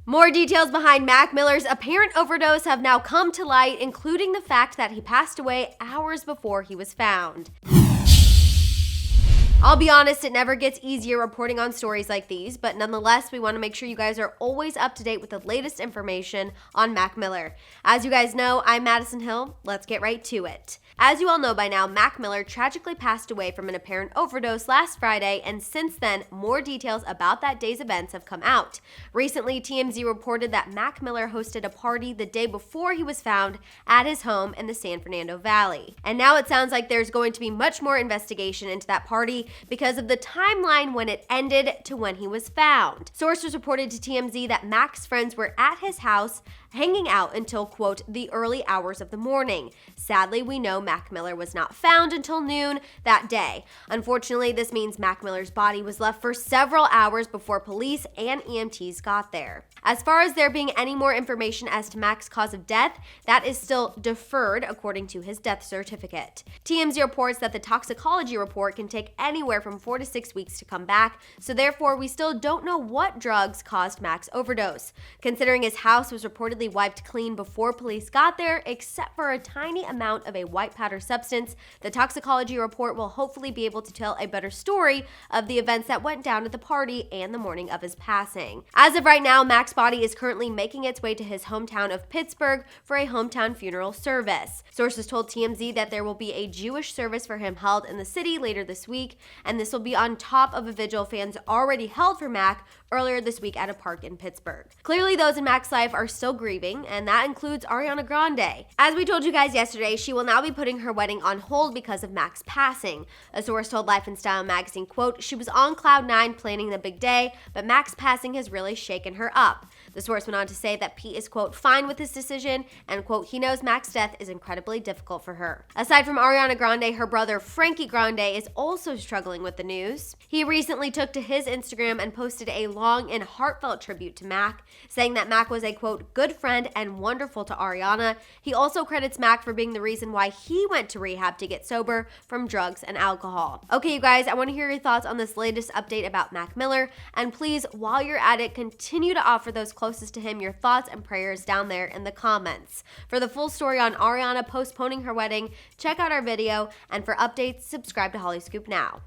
More details behind Mac Miller's apparent overdose have now come to light, including the fact that he passed away hours before he was found. I'll be honest, it never gets easier reporting on stories like these, but nonetheless, we want to make sure you guys are always up to date with the latest information on Mac Miller. As you guys know, I'm Madison Hill. Let's get right to it. As you all know by now, Mac Miller tragically passed away from an apparent overdose last Friday, and since then, more details about that day's events have come out. Recently, TMZ reported that Mac Miller hosted a party the day before he was found at his home in the San Fernando Valley. And now it sounds like there's going to be much more investigation into that party because of the timeline when it ended to when he was found. Sources reported to TMZ that Mac's friends were at his house hanging out until, quote, the early hours of the morning. Sadly, we know Mac Miller was not found until noon that day. Unfortunately, this means Mac Miller's body was left for several hours before police and EMTs got there. As far as there being any more information as to Mac's cause of death, that is still deferred according to his death certificate. TMZ reports that the toxicology report can take anywhere from 4 to 6 weeks to come back, so therefore we still don't know what drugs caused Mac's overdose. Considering his house was reportedly wiped clean before police got there, except for a tiny amount of a white powder substance, the toxicology report will hopefully be able to tell a better story of the events that went down at the party and the morning of his passing. As of right now, Mac's body is currently making its way to his hometown of Pittsburgh for a hometown funeral service. Sources told TMZ that there will be a Jewish service for him held in the city later this week, and this will be on top of a vigil fans already held for Mac earlier this week at a park in Pittsburgh. Clearly, those in Mac's life are still grieving, and that includes Ariana Grande. As we told you guys yesterday, she will now be putting her wedding on hold because of Mac's passing. A source told Life and Style magazine, quote, she was on cloud 9 planning the big day, but Mac's passing has really shaken her up. The source went on to say that Pete is, quote, fine with his decision, and, quote, he knows Mac's death is incredibly difficult for her. Aside from Ariana Grande, her brother Frankie Grande is also struggling with the news. He recently took to his Instagram and posted a long and heartfelt tribute to Mac, saying that Mac was a, quote, good friend and wonderful to Ariana. He also credits Mac for being the reason why he went to rehab to get sober from drugs and alcohol. Okay, you guys, I want to hear your thoughts on this latest update about Mac Miller, and please, while you're at it, continue to offer those closest to him your thoughts and prayers down there in the comments. For the full story on Ariana postponing her wedding, check out our video, and for updates, subscribe to Hollyscoop now.